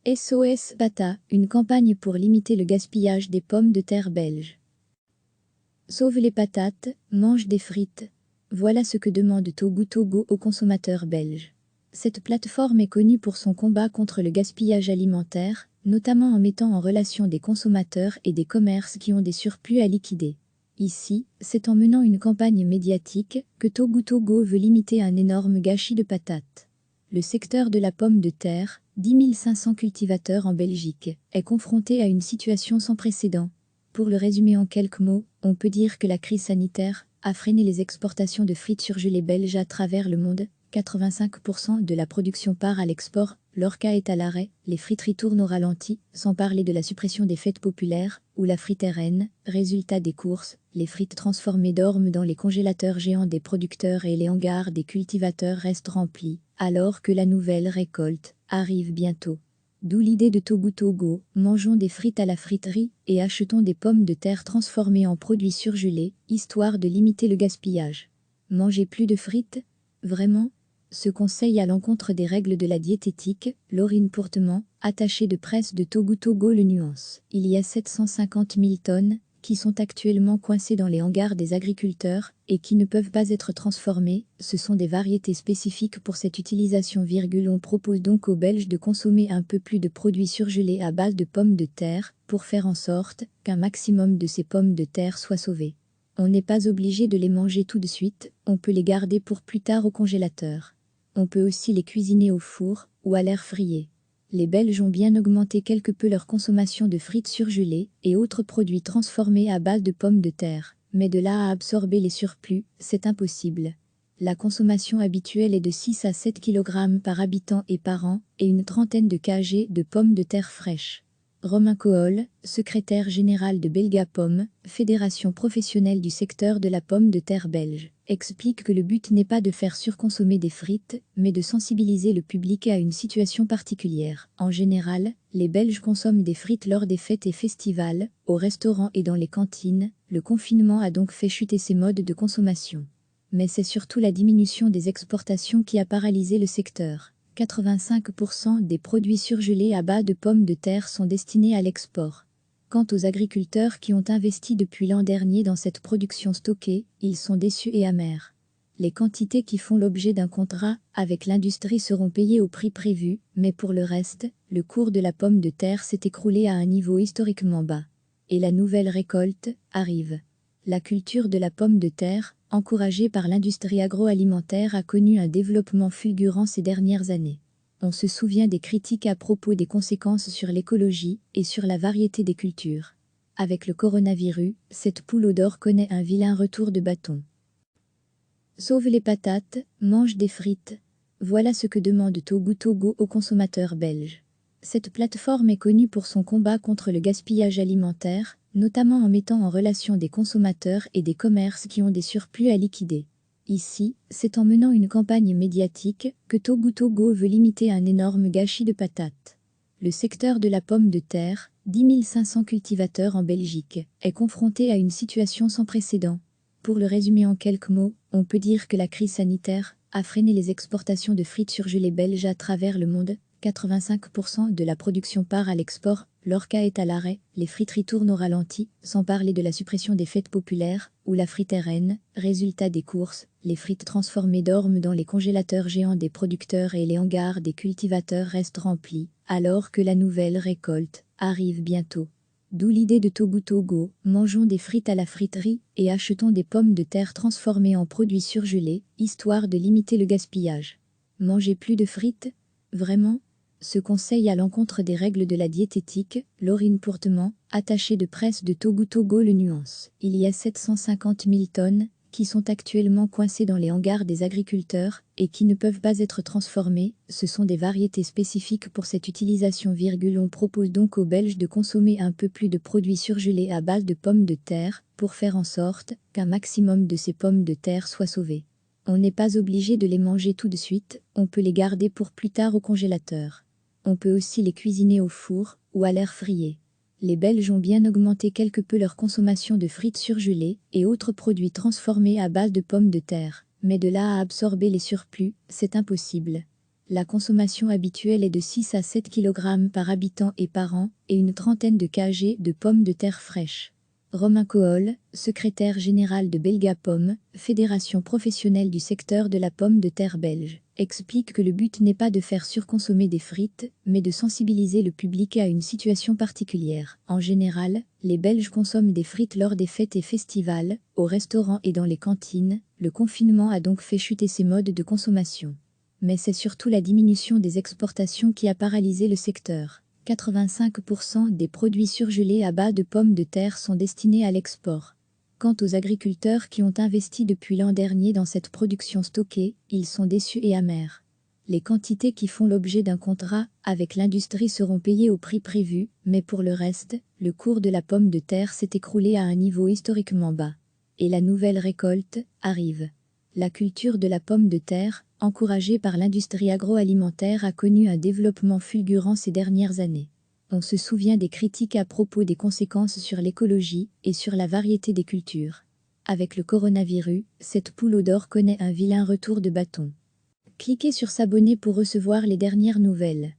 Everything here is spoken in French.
SOS Pata, une campagne pour limiter le gaspillage des pommes de terre belges. Sauve les patates, mange des frites. Voilà ce que demande Togo Togo aux consommateurs belges. Cette plateforme est connue pour son combat contre le gaspillage alimentaire, notamment en mettant en relation des consommateurs et des commerces qui ont des surplus à liquider. Ici, c'est en menant une campagne médiatique que Togo Togo veut limiter un énorme gâchis de patates. Le secteur de la pomme de terre, 10 500 cultivateurs en Belgique, est confronté à une situation sans précédent. Pour le résumer en quelques mots, on peut dire que la crise sanitaire a freiné les exportations de frites surgelées belges à travers le monde. 85% de la production part à l'export, l'orca est à l'arrêt, les friteries tournent au ralenti, sans parler de la suppression des fêtes populaires, où la frite est reine. Résultat des courses, les frites transformées dorment dans les congélateurs géants des producteurs et les hangars des cultivateurs restent remplis, alors que la nouvelle récolte arrive bientôt. D'où l'idée de Togo Togo, mangeons des frites à la friterie et achetons des pommes de terre transformées en produits surgelés, histoire de limiter le gaspillage. Mangez plus de frites? Vraiment? Ce conseil à l'encontre des règles de la diététique, Laurine Pourtement, attachée de presse de Togo Togo le nuance. Il y a 750 000 tonnes qui sont actuellement coincées dans les hangars des agriculteurs et qui ne peuvent pas être transformées. Ce sont des variétés spécifiques pour cette utilisation. On propose donc aux Belges de consommer un peu plus de produits surgelés à base de pommes de terre pour faire en sorte qu'un maximum de ces pommes de terre soient sauvées. On n'est pas obligé de les manger tout de suite, on peut les garder pour plus tard au congélateur. On peut aussi les cuisiner au four ou à l'air fryer. Les Belges ont bien augmenté quelque peu leur consommation de frites surgelées et autres produits transformés à base de pommes de terre, mais de là à absorber les surplus, c'est impossible. La consommation habituelle est de 6 à 7 kg par habitant et par an, et une trentaine de kg de pommes de terre fraîches. Romain Cohol, secrétaire général de Belgapom, fédération professionnelle du secteur de la pomme de terre belge, explique que le but n'est pas de faire surconsommer des frites, mais de sensibiliser le public à une situation particulière. En général, les Belges consomment des frites lors des fêtes et festivals, au restaurant et dans les cantines. Le confinement a donc fait chuter ces modes de consommation. Mais c'est surtout la diminution des exportations qui a paralysé le secteur. 85% des produits surgelés à base de pommes de terre sont destinés à l'export. Quant aux agriculteurs qui ont investi depuis l'an dernier dans cette production stockée, ils sont déçus et amers. Les quantités qui font l'objet d'un contrat avec l'industrie seront payées au prix prévu, mais pour le reste, le cours de la pomme de terre s'est écroulé à un niveau historiquement bas. Et la nouvelle récolte arrive. La culture de la pomme de terre, encouragée par l'industrie agroalimentaire, a connu un développement fulgurant ces dernières années. On se souvient des critiques à propos des conséquences sur l'écologie et sur la variété des cultures. Avec le coronavirus, cette poule d'or connaît un vilain retour de bâton. Sauve les patates, mange des frites. Voilà ce que demande Togo Togo aux consommateurs belges. Cette plateforme est connue pour son combat contre le gaspillage alimentaire, notamment en mettant en relation des consommateurs et des commerces qui ont des surplus à liquider. Ici, c'est en menant une campagne médiatique que Togo Togo veut limiter un énorme gâchis de patates. Le secteur de la pomme de terre, 10 500 cultivateurs en Belgique, est confronté à une situation sans précédent. Pour le résumer en quelques mots, on peut dire que la crise sanitaire a freiné les exportations de frites surgelées belges à travers le monde. 85% de la production part à l'export, l'orca est à l'arrêt, les friteries tournent au ralenti, sans parler de la suppression des fêtes populaires, où la frite est reine. Résultat des courses, les frites transformées dorment dans les congélateurs géants des producteurs et les hangars des cultivateurs restent remplis, alors que la nouvelle récolte arrive bientôt. D'où l'idée de Togo Togo, mangeons des frites à la friterie et achetons des pommes de terre transformées en produits surgelés, histoire de limiter le gaspillage. Mangez plus de frites? Vraiment? Ce conseil à l'encontre des règles de la diététique, Laurine Pourtement, attachée de presse de Togo Togo le nuance. Il y a 750 000 tonnes qui sont actuellement coincées dans les hangars des agriculteurs et qui ne peuvent pas être transformées. Ce sont des variétés spécifiques pour cette utilisation. On propose donc aux Belges de consommer un peu plus de produits surgelés à base de pommes de terre pour faire en sorte qu'un maximum de ces pommes de terre soient sauvées. On n'est pas obligé de les manger tout de suite, on peut les garder pour plus tard au congélateur. On peut aussi les cuisiner au four ou à l'air fryer. Les Belges ont bien augmenté quelque peu leur consommation de frites surgelées et autres produits transformés à base de pommes de terre, mais de là à absorber les surplus, c'est impossible. La consommation habituelle est de 6 à 7 kg par habitant et par an, et une trentaine de kg de pommes de terre fraîches. Romain Cohol, secrétaire général de Belgapom, fédération professionnelle du secteur de la pomme de terre belge, explique que le but n'est pas de faire surconsommer des frites, mais de sensibiliser le public à une situation particulière. En général, les Belges consomment des frites lors des fêtes et festivals, au restaurant et dans les cantines. Le confinement a donc fait chuter ces modes de consommation. Mais c'est surtout la diminution des exportations qui a paralysé le secteur. 85% des produits surgelés à base de pommes de terre sont destinés à l'export. Quant aux agriculteurs qui ont investi depuis l'an dernier dans cette production stockée, ils sont déçus et amers. Les quantités qui font l'objet d'un contrat avec l'industrie seront payées au prix prévu, mais pour le reste, le cours de la pomme de terre s'est écroulé à un niveau historiquement bas. Et la nouvelle récolte arrive. La culture de la pomme de terre, encouragée par l'industrie agroalimentaire, a connu un développement fulgurant ces dernières années. On se souvient des critiques à propos des conséquences sur l'écologie et sur la variété des cultures. Avec le coronavirus, cette poule d'or connaît un vilain retour de bâton. Cliquez sur s'abonner pour recevoir les dernières nouvelles.